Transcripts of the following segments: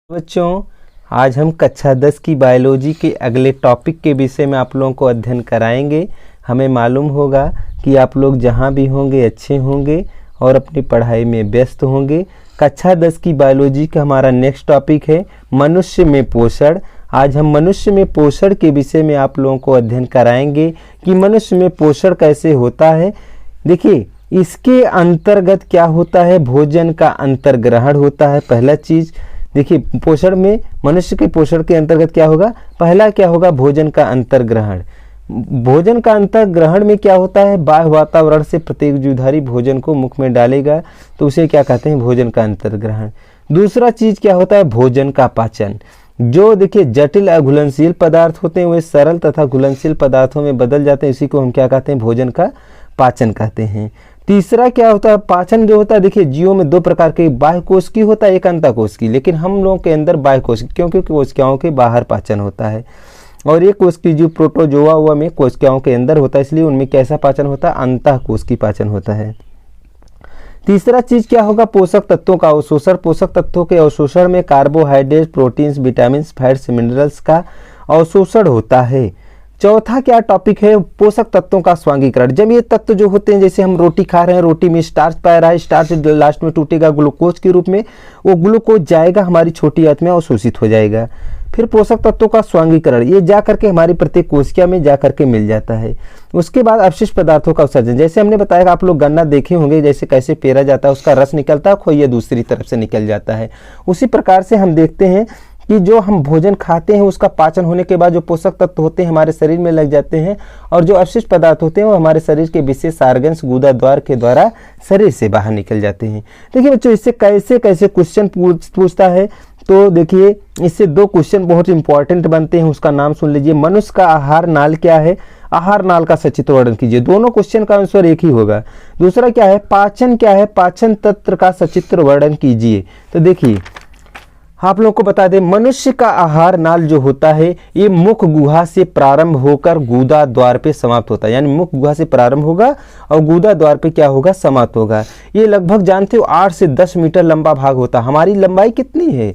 बच्चों, आज हम कक्षा 10 की बायोलॉजी के अगले टॉपिक के विषय में आप लोगों को अध्ययन कराएंगे। हमें मालूम होगा कि आप लोग जहां भी होंगे अच्छे होंगे और अपनी पढ़ाई में व्यस्त होंगे। कक्षा 10 की बायोलॉजी का हमारा नेक्स्ट टॉपिक है मनुष्य में पोषण। आज हम मनुष्य में पोषण के विषय में आप लोगों को अध्ययन कराएंगे कि मनुष्य में पोषण कैसे होता है। देखिए, इसके अंतर्गत क्या होता है, भोजन का अंतर्ग्रहण होता है। पहला चीज देखिए, पोषण में मनुष्य के पोषण के अंतर्गत क्या होगा, पहला क्या होगा, भोजन का अंतर्ग्रहण। भोजन का अंतर्ग्रहण में क्या होता है, बाह्य वातावरण से प्रत्येक जीवधारी भोजन को मुख में डालेगा, तो उसे क्या कहते हैं, भोजन का अंतर्ग्रहण। दूसरा चीज क्या होता है, भोजन का पाचन। जो देखिए जटिल अघुलनशील पदार्थ होते हैं वे सरल तथा घुलनशील पदार्थों में बदल जाते हैं, इसी को हम क्या कहते हैं, भोजन का पाचन कहते हैं। तीसरा क्या होता है, पाचन जो होता है, देखिए जीवों में दो प्रकार के, बाह्य कोशिकी होता है, एक अंतःकोशिकी, लेकिन हम लोगों के अंदर बाह्य कोशिकी, क्योंकि कोशिकाओं के बाहर पाचन होता है। और एक कोशिकी जीव प्रोटोजोआ हुआ में कोशिकाओं के अंदर होता है, इसलिए उनमें कैसा पाचन होता है, अंतःकोशिकी पाचन होता है। तीसरा चीज क्या होगा, पोषक तत्वों का अवशोषण। पोषक तत्वों के अवशोषण में carbohydrate, proteins, vitamin, fats, minerals का अवशोषण होता है। चौथा क्या टॉपिक है, पोषक तत्वों का स्वांगीकरण। जब ये तत्व जो होते हैं, जैसे हम रोटी खा रहे हैं, रोटी में स्टार्च पाया रहा है, स्टार्च लास्ट में टूटेगा ग्लूकोज के रूप में, वो ग्लूकोज जाएगा हमारी छोटी आंत में, अवशोषित हो जाएगा। फिर पोषक तत्वों का स्वांगीकरण, ये जा करके हमारी प्रत्येक कोशिका में जा करके मिल जाता है। उसके बाद अवशिष्ट पदार्थों का उत्सर्जन, जैसे हमने बताया, आप लोग गन्ना देखे होंगे, जैसे कैसे पेरा जाता है, उसका रस निकलता है, खोइया दूसरी तरफ से निकल जाता है। उसी प्रकार से हम देखते हैं कि जो हम भोजन खाते हैं उसका पाचन होने के बाद जो पोषक तत्व होते हैं हमारे शरीर में लग जाते हैं, और जो अवशिष्ट पदार्थ होते हैं वो हमारे शरीर के विशेष ऑर्गन्स गुदा द्वार के द्वारा शरीर से बाहर निकल जाते हैं। देखिए बच्चों, इससे कैसे कैसे क्वेश्चन पूछता है, तो देखिए इससे दो क्वेश्चन बहुत इंपॉर्टेंट बनते हैं। उसका नाम सुन लीजिए, मनुष्य का आहार नाल क्या है, आहार नाल का सचित्र वर्णन कीजिए। दोनों क्वेश्चन का आंसर एक ही होगा। दूसरा क्या है, पाचन क्या है, पाचन तंत्र का सचित्र वर्णन कीजिए। तो देखिए आप लोगों को बता दें, मनुष्य का आहार नाल जो होता है ये मुख गुहा से प्रारंभ होकर गुदा द्वार पे समाप्त होता है, यानी मुख गुहा से प्रारंभ होगा और गुदा द्वार पे क्या होगा, समाप्त होगा। ये लगभग जानते हो 8 से 10 मीटर लंबा भाग होता है। हमारी लंबाई कितनी है,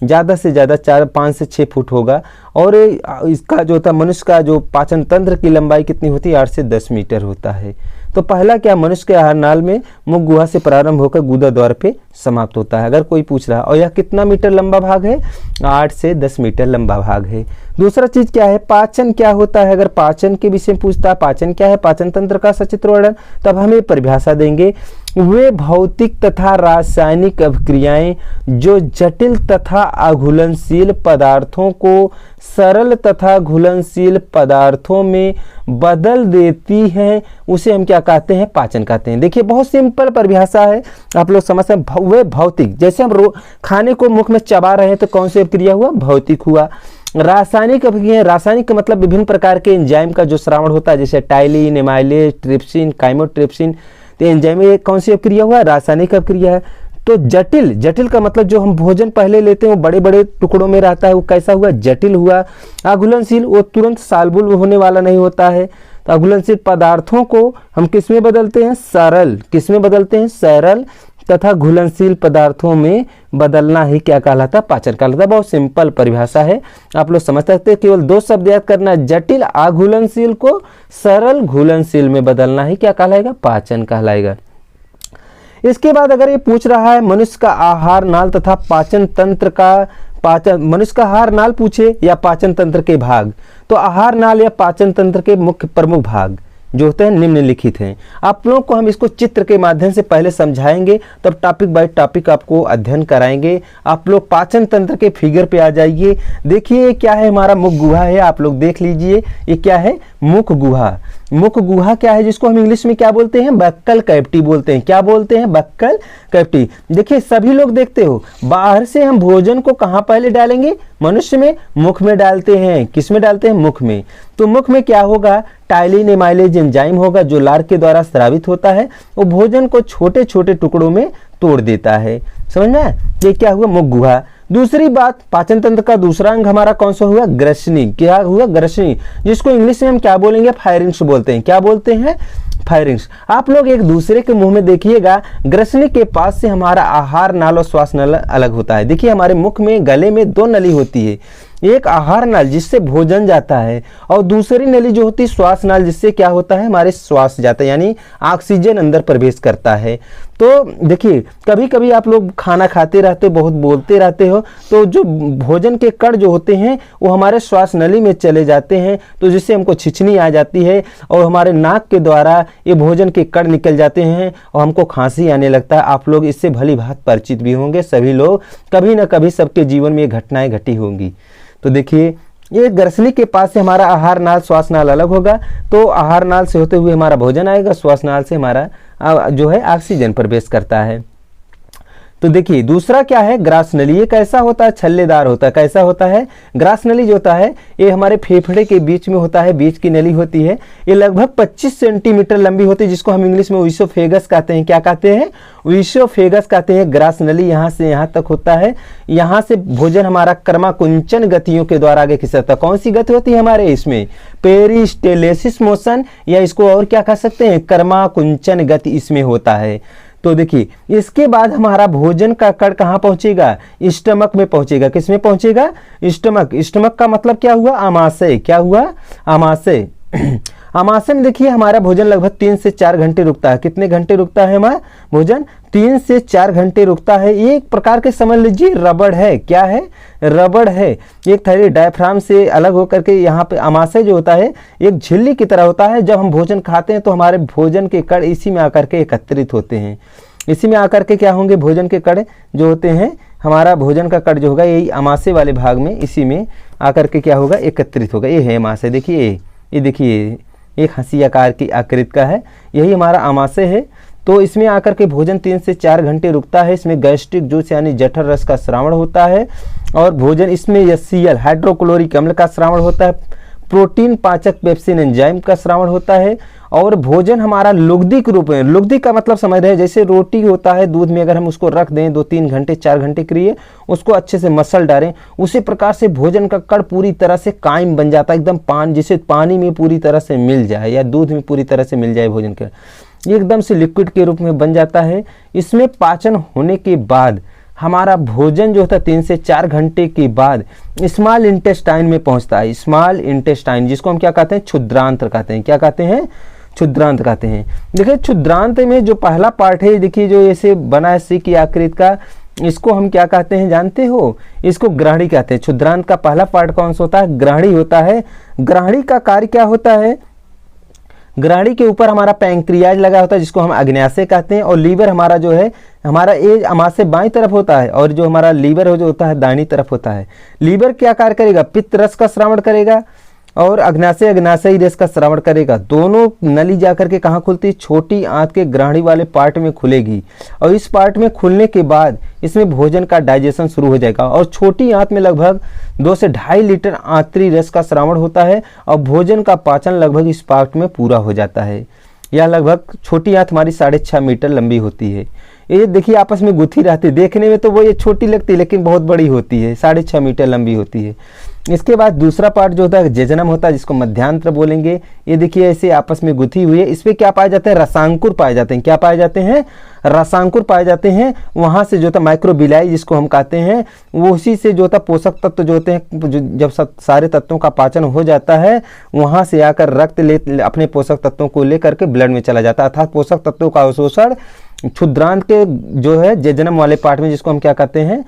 ज़्यादा से ज़्यादा 5 से 6 फुट होगा, और इसका जो होता है मनुष्य का जो पाचन तंत्र की लंबाई कितनी होती है, 8 से 10 मीटर होता है। तो पहला क्या, मनुष्य के आहार नाल में मुख गुहा से प्रारंभ होकर गुदा द्वार पे समाप्त होता है, अगर कोई पूछ रहा है। और यह कितना मीटर लंबा भाग है, 8 से 10 मीटर लंबा भाग है। दूसरा चीज क्या है, पाचन क्या होता है, अगर पाचन के विषय में पूछता है, पाचन क्या है, पाचन तंत्र का सचित्र वर्णन, तब हमें परिभाषा देंगे, वे भौतिक तथा रासायनिक अभिक्रियाएं जो जटिल तथा अघुलनशील पदार्थों को सरल तथा घुलनशील पदार्थों में बदल देती हैं, उसे हम क्या कहते हैं, पाचन कहते हैं। देखिए बहुत सिंपल परिभाषा है, आप लोग समझते हैं। वे भौतिक, जैसे हम खाने को मुख में चबा रहे हैं तो कौन सी अभिक्रिया हुआ, भौतिक हुआ। रासायनिक अभिक्रिया, रासायनिक का मतलब विभिन्न प्रकार के एंजाइम का जो श्रावण होता है, जैसे टाइलिन, एमाइलेज, ट्रिप्सिन, काइमोट्रिप्सिन, तो एंजाइम में कौन सी अभिक्रिया हुआ, रासायनिक अभिक्रिया है। तो जटिल, जटिल का मतलब जो हम भोजन पहले लेते हैं वो बड़े बड़े टुकड़ों में रहता है, वो कैसा हुआ, जटिल हुआ। अघुलनशील, वो तुरंत सालबुल होने वाला नहीं होता है। तो अघुलनशील पदार्थों को हम किस में बदलते हैं, सरल, किस में बदलते हैं, सरल, तथा घुलनशील पदार्थों में बदलना ही क्या कहलाता, पाचन कहलाता। बहुत सिंपल परिभाषा है, आप लोग समझ सकते हैं। केवल 2 शब्द याद करना, जटिल अघुलनशील को सरल घुलनशील में बदलना ही क्या कहलाएगा, पाचन कहलाएगा। इसके बाद अगर ये पूछ रहा है मनुष्य का आहार नाल तथा पाचन तंत्र का, पाचन, मनुष्य का आहार नाल पूछे या पाचन तंत्र के भाग, तो आहार नाल या पाचन तंत्र के मुख्य प्रमुख भाग जो होते हैं निम्नलिखित हैं। आप लोगों को हम इसको चित्र के माध्यम से पहले समझाएंगे, तब टॉपिक बाय टॉपिक आपको अध्ययन कराएंगे। आप लोग पाचन तंत्र के फिगर पे आ जाइए। देखिए क्या है, हमारा मुख गुहा है, आप लोग देख लीजिए, ये क्या है, मुख गुहा। मुख गुहा क्या है, जिसको हम इंग्लिश में क्या बोलते हैं, बक्कल कैविटी बोलते हैं। क्या बोलते हैं, बक्कल कैविटी। देखिए सभी लोग देखते हो, बाहर से हम भोजन को कहाँ पहले डालेंगे, मनुष्य में मुख में डालते हैं। किस में डालते हैं, मुख में। तो मुख में क्या होगा, टाइलिन एमाइलेज एंजाइम होगा जो लार के द्वारा स्रावित होता है, वो भोजन को छोटे छोटे टुकड़ों में तोड़ देता है। समझ में, ये क्या हुआ, मुख गुहा। दूसरी बात, पाचन तंत्र का दूसरा अंग हमारा कौन सा हुआ, ग्रसनी। क्या हुआ, ग्रसनी, जिसको इंग्लिश में हम क्या बोलेंगे, फायरिंग्स बोलते हैं। क्या बोलते हैं, फायरिंग्स। आप लोग एक दूसरे के मुंह में देखिएगा, ग्रसनी के पास से हमारा आहार नाल और श्वास नल अलग होता है। देखिए हमारे मुख में, गले में दो नली होती है, एक आहार नाल जिससे भोजन जाता है और दूसरी नली जो होती है श्वास नाल, जिससे क्या होता है हमारे श्वास जाता है, यानी ऑक्सीजन अंदर प्रवेश करता है। तो देखिए कभी कभी आप लोग खाना खाते रहते हो, बहुत बोलते रहते हो, तो जो भोजन के कण जो होते हैं वो हमारे श्वास नली में चले जाते हैं, तो जिससे हमको छिछनी आ जाती है और हमारे नाक के द्वारा ये भोजन के कण निकल जाते हैं और हमको खांसी आने लगता है। आप लोग इससे भली भांति परिचित भी होंगे, सभी लोग कभी ना कभी सबके जीवन में ये घटनाएं घटी होंगी। तो देखिए ये ग्रसनी के पास से हमारा आहार नाल श्वास नाल अलग होगा, तो आहार नाल से होते हुए हमारा भोजन आएगा, श्वास नाल से हमारा जो है ऑक्सीजन प्रवेश करता है। तो देखिए दूसरा क्या है, ग्रास नली। ये कैसा होता है, छल्लेदार होता है। कैसा होता है, ग्रास नली जो होता है ये हमारे फेफड़े के बीच में होता है, बीच की नली होती है। ये लगभग 25 सेंटीमीटर लंबी होती है, जिसको हम इंग्लिश में ओइसोफेगस कहते हैं। क्या कहते हैं, ओइसोफेगस कहते हैं। ग्रास नली यहाँ से यहाँ तक होता है। यहाँ से भोजन हमारा कर्माकुंचन गतियों के द्वारा आगे खिसकता है। कौन सी गति होती है हमारे इसमें, पेरिस्टेलेसिस मोशन, या इसको और क्या कह सकते हैं, कर्माकुंचन गति इसमें होता है। तो देखिए इसके बाद हमारा भोजन का कण कहाँ पहुंचेगा, स्टमक में पहुंचेगा। किस में पहुंचेगा, स्टमक। स्टमक का मतलब क्या हुआ, आमाशय। क्या हुआ, आमाशय। आमाशय में देखिए हमारा भोजन लगभग 3 से 4 घंटे रुकता है। कितने घंटे रुकता है हमारा भोजन, 3 से 4 घंटे रुकता है। ये एक प्रकार के समझ लीजिए रबड़ है। क्या है, रबड़ है। एक थैली डायफ्राम से अलग होकर के यहाँ पे आमाशय जो होता है एक झिल्ली की तरह होता है। जब हम भोजन खाते हैं तो हमारे भोजन के कण इसी में आकर के एकत्रित होते हैं। इसी में आकर के क्या होंगे, भोजन के कण जो होते हैं, हमारा भोजन का कण जो होगा यही आमाशय वाले भाग में, इसी में आकर के क्या होगा, एकत्रित होगा। ये है आमाशय। देखिए ये देखिए एक हंसी आकार की आकृति का है, यही हमारा आमाशय है। तो इसमें आकर के भोजन 3 से 4 घंटे रुकता है। इसमें गैस्ट्रिक जूस यानी जठर रस का स्रावण होता है और भोजन इसमें HCl हाइड्रोक्लोरिक अम्ल का स्रावण होता है, प्रोटीन पाचक पेप्सिन एंजाइम का स्रावण होता है और भोजन हमारा लुगदी के रूप में, लुगदी का मतलब समझ रहे हैं, जैसे रोटी होता है दूध में, अगर हम उसको रख दें 2-3 घंटे 4 घंटे के लिए, उसको अच्छे से मसल डालें, उसी प्रकार से भोजन का कण पूरी तरह से कायम बन जाता है, एकदम जिसे पानी में पूरी तरह से मिल जाए या दूध में पूरी तरह से मिल जाए, भोजन का एकदम से लिक्विड के रूप में बन जाता है। इसमें पाचन होने के बाद हमारा भोजन जो होता है 3 से 4 घंटे के बाद स्मॉल इंटेस्टाइन में पहुंचता है। स्मॉल इंटेस्टाइन जिसको हम क्या कहते हैं, क्षुद्रांत कहते हैं। क्या कहते हैं, क्षुद्रांत कहते हैं। देखिए क्षुद्रांत में जो पहला पार्ट है, देखिए जो ऐसे बना है सी की आकृति का, इसको हम क्या कहते हैं जानते हो, इसको ग्राहड़ी कहते हैं। क्षुद्रांत का पहला पार्ट कौन सा होता है, ग्राहड़ी होता है। ग्राहड़ी का कार्य क्या होता है, ग्राहड़ी के ऊपर हमारा पैंक्रियाज लगा होता है जिसको हम अग्न्याशय कहते हैं, और लीवर हमारा जो है, हमारा ये आमाशय बाईं तरफ होता है और जो हमारा लीवर जो होता है दाहिनी तरफ होता है। लीवर क्या कार्य करेगा, पित्त रस का स्रावण करेगा और अग्न्याशय रस का स्रावण करेगा। दोनों नली जाकर के कहाँ खुलती है, छोटी आंत के ग्राहड़ी वाले पार्ट में खुलेगी और इस पार्ट में खुलने के बाद इसमें भोजन का डाइजेशन शुरू हो जाएगा और छोटी आंत में लगभग 2 से 2.5 लीटर आंतरी रस का स्रावण होता है और भोजन का पाचन लगभग इस पार्ट में पूरा हो जाता है। यह लगभग छोटी आंत हमारी 6.5 मीटर लंबी होती है। ये देखिए आपस में गुथी रहती है, देखने में तो वो ये छोटी लगती है लेकिन बहुत बड़ी होती है, 6.5 मीटर लंबी होती है। इसके बाद दूसरा पार्ट जो होता है जेजनम होता है जिसको मध्यांत्र बोलेंगे। ये देखिए ऐसे आपस में गुथी हुई है, इसमें क्या पाए जाते हैं, रसांकुर पाए जाते हैं। क्या पाए जाते हैं, रसांकुर पाए जाते हैं। वहां से जो होता है माइक्रोबिलाई जिसको हम कहते हैं, वो उसी से जो होता है पोषक तत्व जो होते हैं, जब सारे तत्वों का पाचन हो जाता है वहां से आकर रक्त अपने पोषक तत्वों को लेकर के ब्लड में चला जाता है, अर्थात पोषक तत्वों का अवशोषण क्षुद्रांत के जो है जेजनम वाले पार्ट में जिसको हम क्या कहते हैं,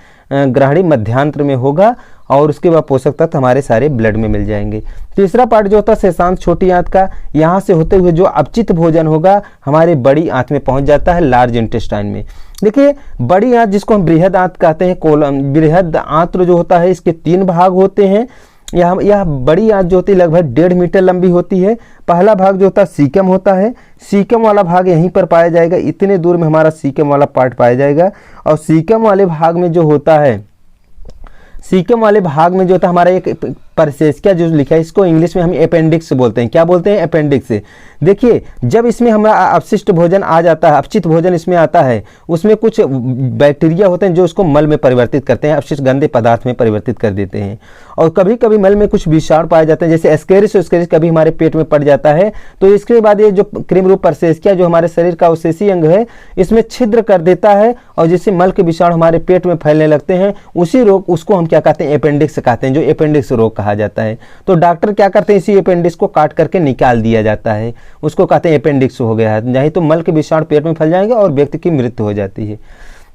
ग्राहड़ी मध्यांत्र में होगा और उसके बाद पोषक तत्व हमारे सारे ब्लड में मिल जाएंगे। तीसरा पार्ट जो होता है शेषांत छोटी आंत का, यहाँ से होते हुए जो अपचित भोजन होगा हमारे बड़ी आंत में पहुंच जाता है, लार्ज इंटेस्टाइन में। देखिए बड़ी आंत जिसको हम बृहद आंत कहते हैं, बृहद आंत्र जो होता है इसके 3 भाग होते हैं। यह बड़ी आंत जो होती है लगभग 1.5 मीटर लंबी होती है। पहला भाग जो होता है सीकम होता है, सीकम वाला भाग यहीं पर पाया जाएगा, इतने दूर में हमारा सीकम वाला पार्ट पाया जाएगा। और सीकम वाले भाग में जो होता है, सीकम वाले भाग में जो होता है हमारा एक परसेस्किया जो लिखा है इसको इंग्लिश में हम अपेंडिक्स बोलते हैं। क्या बोलते हैं? अपेंडिक्स। देखिए जब इसमें हमारा अपशिष्ट भोजन आ जाता है, अपचित भोजन इसमें आता है, उसमें कुछ बैक्टीरिया होते हैं जो उसको मल में परिवर्तित करते हैं, अपशिष्ट गंदे पदार्थ में परिवर्तित कर देते हैं। और कभी कभी मल में कुछ विषाणु पाए जाते हैं, जैसे एस्केरिस कभी हमारे पेट में पड़ जाता है, तो इसके बाद ये जो क्रीम रूप परसेस्किया जो हमारे शरीर का अवशेषी अंग है इसमें छिद्र कर देता है और जिससे मल के विषाणु हमारे पेट में फैलने लगते हैं। उसी रोग उसको हम क्या कहते हैं? अपेंडिक्स कहते हैं, जो अपेंडिक्स रोग कहा जाता है। तो डॉक्टर क्या करते हैं? इसी अपेंडिक्स को काट करके निकाल दिया जाता है, उसको कहते हैं अपेंडिक्स हो गया है। नहीं तो मल के विषाणु पेट में फैल जाएंगे और व्यक्ति की मृत्यु हो जाती है।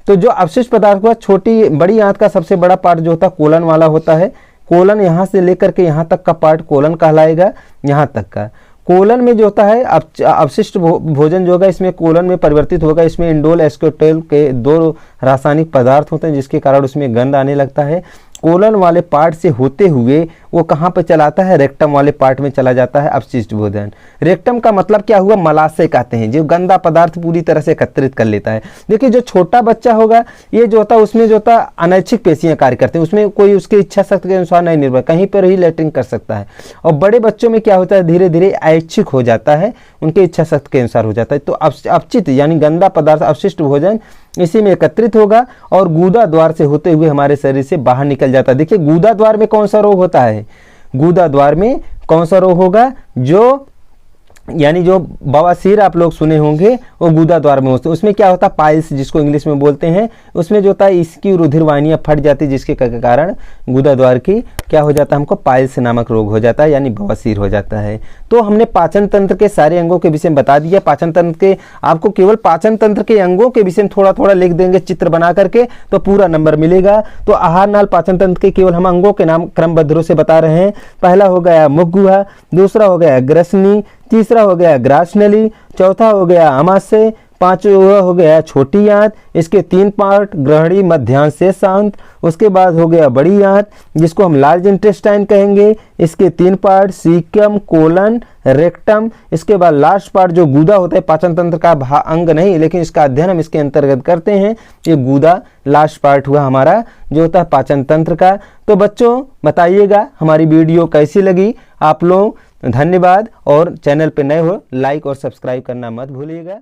तो जो अपशिष्ट पदार्थ का छोटी बड़ी आंत का सबसे बड़ा पार्ट जो होता है कोलन वाला होता है। कोलन यहाँ से लेकर के यहाँ तक का पार्ट कोलन कहलाएगा, यहाँ तक का। कोलन में जो होता है अपशिष्ट भोजन जो होगा इसमें कोलन में परिवर्तित होगा। इसमें इंडोल एस्कोटेल के 2 रासायनिक पदार्थ होते हैं जिसके कारण उसमें गंध आने लगता है। कोलन वाले पार्ट से होते हुए वो कहाँ पे चलाता है? रेक्टम वाले पार्ट में चला जाता है अपशिष्ट भोजन। रेक्टम का मतलब क्या हुआ? मलाशय कहते हैं, जो गंदा पदार्थ पूरी तरह से एकत्रित कर लेता है। देखिए जो छोटा बच्चा होगा ये जो होता है उसमें जो होता है अनैच्छिक पेशियां कार्य करते हैं, उसमें कोई उसकी इच्छा शक्ति के अनुसार नहीं निर्भर, कहीं पर ही लैट्रिन कर सकता है। और बड़े बच्चों में क्या होता है? धीरे धीरे ऐच्छिक हो जाता है, उनके इच्छा शक्ति के अनुसार हो जाता है। तो अपचित यानी गंदा पदार्थ अपशिष्ट भोजन इसी में एकत्रित होगा और गूदा द्वार से होते हुए हमारे शरीर से बाहर निकल जाता है। देखिए गूदा द्वार में कौन सा रोग होता है? गूदा द्वार में कौन सा रोग होगा? जो यानी जो बवासीर आप लोग सुने होंगे वो गूदा द्वार में होते हैं। उसमें क्या होता है? पाइल्स जिसको इंग्लिश में बोलते हैं। उसमें जो होता है इसकी रुधिर वाहिनियां फट जाती है जिसके कारण गूदा द्वार की क्या हो जाता है? हमको पाइल्स नामक रोग हो जाता है, यानी बवासीर हो जाता है। तो हमने पाचन तंत्र के सारे अंगों के विषय में बता दिया। पाचन तंत्र के आपको केवल पाचन तंत्र के अंगों के विषय में थोड़ा थोड़ा लिख देंगे चित्र बना करके तो पूरा नंबर मिलेगा। तो आहार नाल पाचन तंत्र के केवल हम अंगों के नाम क्रमबद्ध रूप से बता रहे हैं। पहला हो गया मुख गुहा, दूसरा हो गया ग्रसनी, तीसरा हो गया ग्रासनली, चौथा हो गया आमाशय, पांचवा हो गया छोटी आंत, इसके 3 पार्ट ग्रहणी, मध्यांश, शेषांत। उसके बाद हो गया बड़ी आंत जिसको हम लार्ज इंटेस्टाइन कहेंगे, इसके 3 पार्ट सीकम, कोलन, रेक्टम। इसके बाद लास्ट पार्ट जो गूदा होता है, पाचन तंत्र का अंग नहीं लेकिन इसका अध्ययन हम इसके अंतर्गत करते हैं। ये गूदा लास्ट पार्ट हुआ हमारा जो होता है पाचन तंत्र का। तो बच्चों बताइएगा हमारी वीडियो कैसी लगी आप लोग। धन्यवाद। और चैनल पे नए हो लाइक और सब्सक्राइब करना मत भूलिएगा।